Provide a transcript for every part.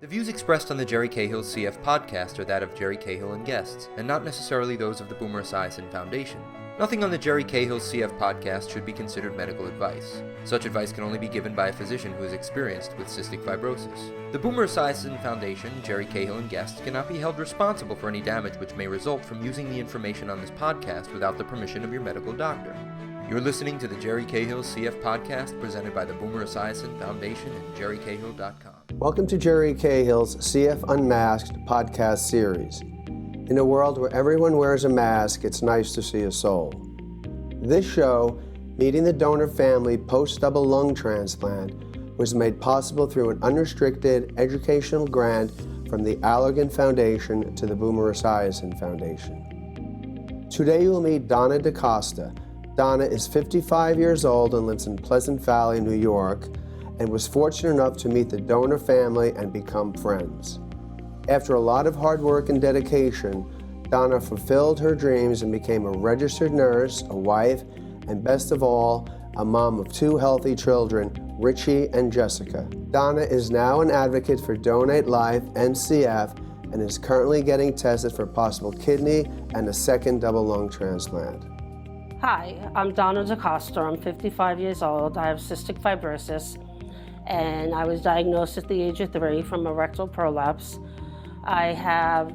The views expressed on the Jerry Cahill CF podcast are that of Jerry Cahill and guests, and not necessarily those of the Boomer Esiason Foundation. Nothing on the Jerry Cahill CF podcast should be considered medical advice. Such advice can only be given by a physician who is experienced with cystic fibrosis. The Boomer Esiason Foundation, Jerry Cahill and guests cannot be held responsible for any damage which may result from using the information on this podcast without the permission of your medical doctor. You're listening to the Jerry Cahill CF podcast presented by the Boomer Esiason Foundation and jerrycahill.com. Welcome to Jerry Cahill's CF Unmasked podcast series. In a world where everyone wears a mask, it's nice to see a soul. This show, Meeting the Donor Family Post-Double Lung Transplant, was made possible through an unrestricted educational grant from the Allergan Foundation to the Boomer Esiason Foundation. Today you'll meet Donna DiCosta. Donna is 55 years old and lives in Pleasant Valley, New York, and was fortunate enough to meet the donor family and become friends. After a lot of hard work and dedication, Donna fulfilled her dreams and became a registered nurse, a wife, and best of all, a mom of two healthy children, Richie and Jessica. Donna is now an advocate for Donate Life and CF and is currently getting tested for possible kidney and a second double lung transplant. Hi, I'm Donna DiCosta. I'm 55 years old. I have cystic fibrosis, and I was diagnosed at the age of 3 from a rectal prolapse. I've had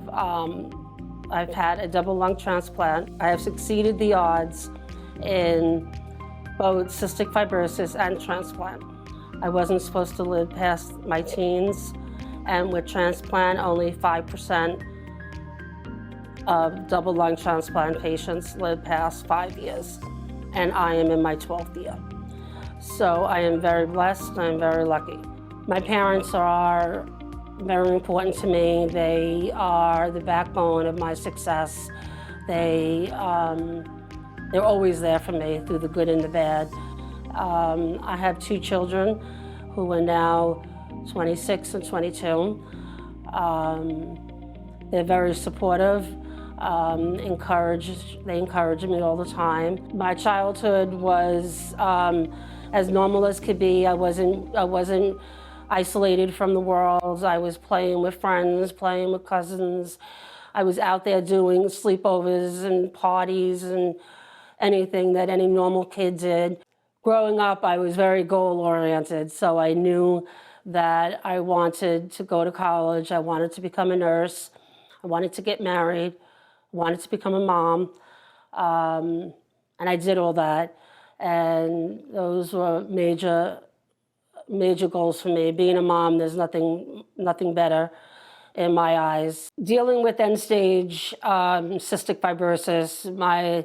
a double lung transplant. I have succeeded the odds in both cystic fibrosis and transplant. I wasn't supposed to live past my teens, and with transplant, only 5% of double lung transplant patients live past 5 years, and I am in my 12th year. So I am very blessed and I'm very lucky. My parents are very important to me. They are the backbone of my success. They're always there for me through the good and the bad. I have 2 children who are now 26 and 22. They're very supportive. They encourage me all the time. My childhood was as normal as could be. I wasn't isolated from the world. I was playing with friends, playing with cousins. I was out there doing sleepovers and parties and anything that any normal kid did. Growing up, I was very goal-oriented, so I knew that I wanted to go to college. I wanted to become a nurse. I wanted to get married. I wanted to become a mom. And I did all that. And those were major goals for me. Being a mom, there's nothing better in my eyes. Dealing with end-stage cystic fibrosis, my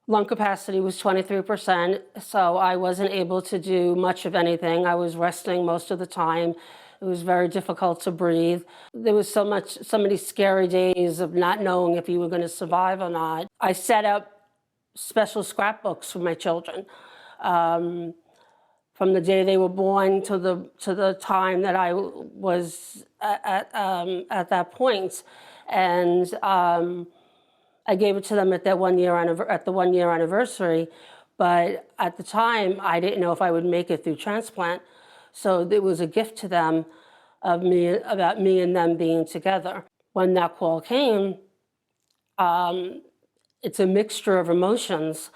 lung capacity was 23%, so I wasn't able to do much of anything. I was resting most of the time. It was very difficult to breathe. There was so many scary days of not knowing if you were going to survive or not. I set up special scrapbooks for my children. From the day they were born to the time that I was at that point, and I gave it to them at the 1 year anniversary. But at the time, I didn't know if I would make it through transplant, so it was a gift to them about me and them being together. When that call came, it's a mixture of emotions.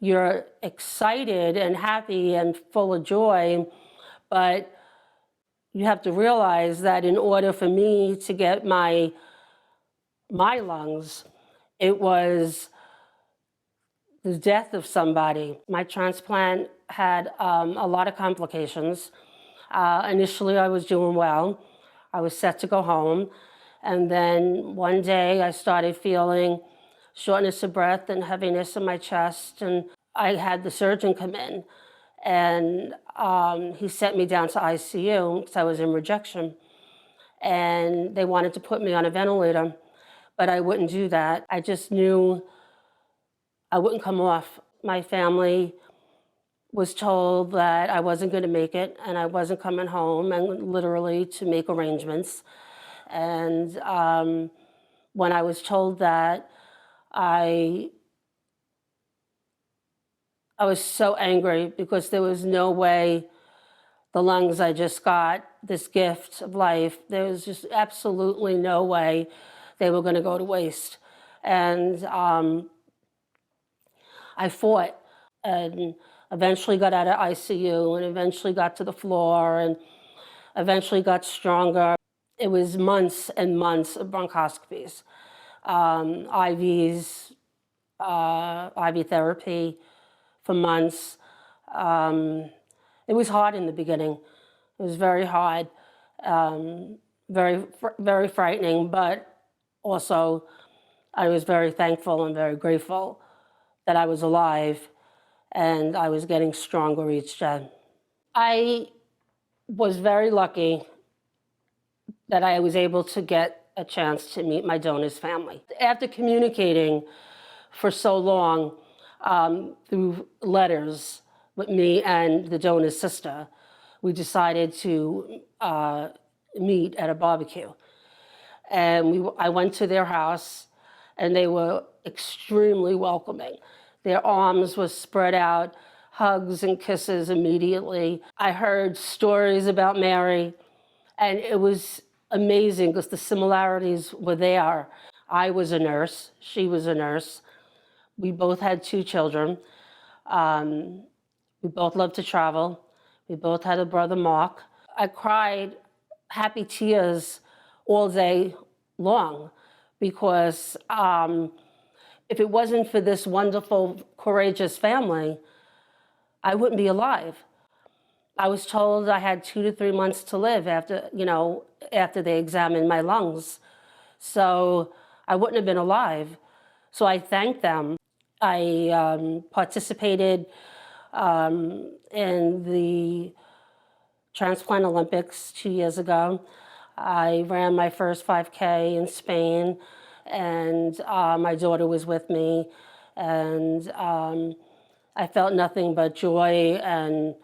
You're excited and happy and full of joy, but you have to realize that in order for me to get my lungs, it was the death of somebody. My transplant had a lot of complications. Initially, I was doing well. I was set to go home. And then one day I started feeling shortness of breath and heaviness in my chest. And I had the surgeon come in, and he sent me down to ICU because I was in rejection. And they wanted to put me on a ventilator, but I wouldn't do that. I just knew I wouldn't come off. My family was told that I wasn't going to make it and I wasn't coming home, and literally to make arrangements. And when I was told that, I was so angry because there was no way the lungs I just got this gift of life. There was just absolutely no way they were going to go to waste. And I fought and eventually got out of ICU and eventually got to the floor and eventually got stronger. It was months and months of bronchoscopies, IVs, IV therapy for months. It was hard in the beginning. It was very hard, very frightening, but also I was very thankful and very grateful that I was alive and I was getting stronger each day. I was very lucky that I was able to get a chance to meet my donor's family. After communicating for so long through letters with me and the donor's sister, we decided to meet at a barbecue. And I went to their house, and they were extremely welcoming. Their arms were spread out, hugs and kisses immediately. I heard stories about Mary, and it was amazing because the similarities were there. I was a nurse, she was a nurse. We both had 2 children. We both loved to travel. We both had a brother, Mark. I cried happy tears all day long because if it wasn't for this wonderful, courageous family, I wouldn't be alive. I was told I had 2 to 3 months to live after they examined my lungs. So I wouldn't have been alive. So I thank them. I participated in the Transplant Olympics 2 years ago. I ran my first 5K in Spain, and my daughter was with me, and I felt nothing but joy and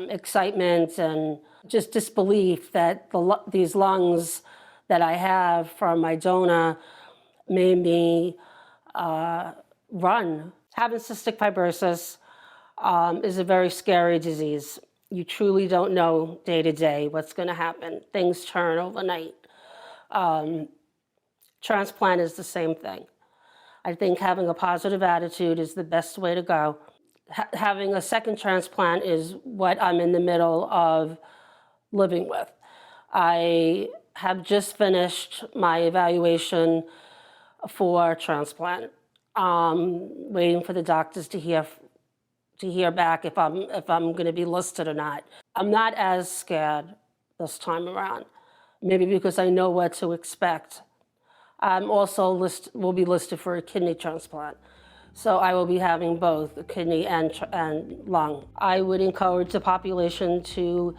excitement and just disbelief that these lungs that I have from my donor made me run. Having cystic fibrosis is a very scary disease. You truly don't know day to day what's going to happen. Things turn overnight. Transplant is the same thing. I think having a positive attitude is the best way to go. Having a second transplant is what I'm in the middle of living with. I have just finished my evaluation for transplant. Waiting for the doctors to hear back if I'm going to be listed or not. I'm not as scared this time around, maybe because I know what to expect. I'm also will be listed for a kidney transplant, so I will be having both a kidney and lung. I would encourage the population to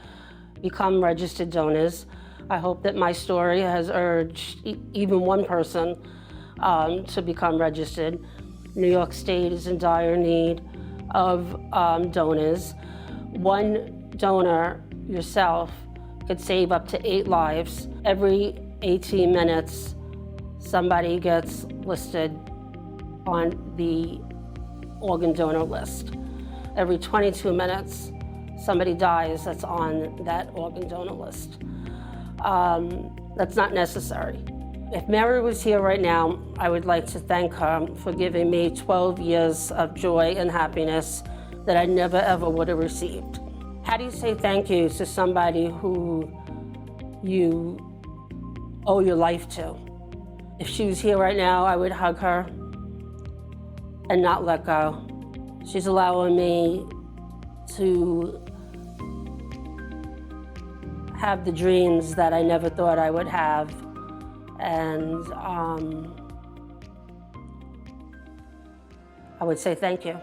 become registered donors. I hope that my story has urged even one person to become registered. New York State is in dire need of donors. One donor yourself could save up to 8 lives. Every 18 minutes, somebody gets listed on the organ donor list. Every 22 minutes, somebody dies that's on that organ donor list. That's not necessary. If Mary was here right now, I would like to thank her for giving me 12 years of joy and happiness that I never ever would have received. How do you say thank you to somebody who you owe your life to? If she was here right now, I would hug her and not let go. She's allowing me to have the dreams that I never thought I would have. And I would say thank you.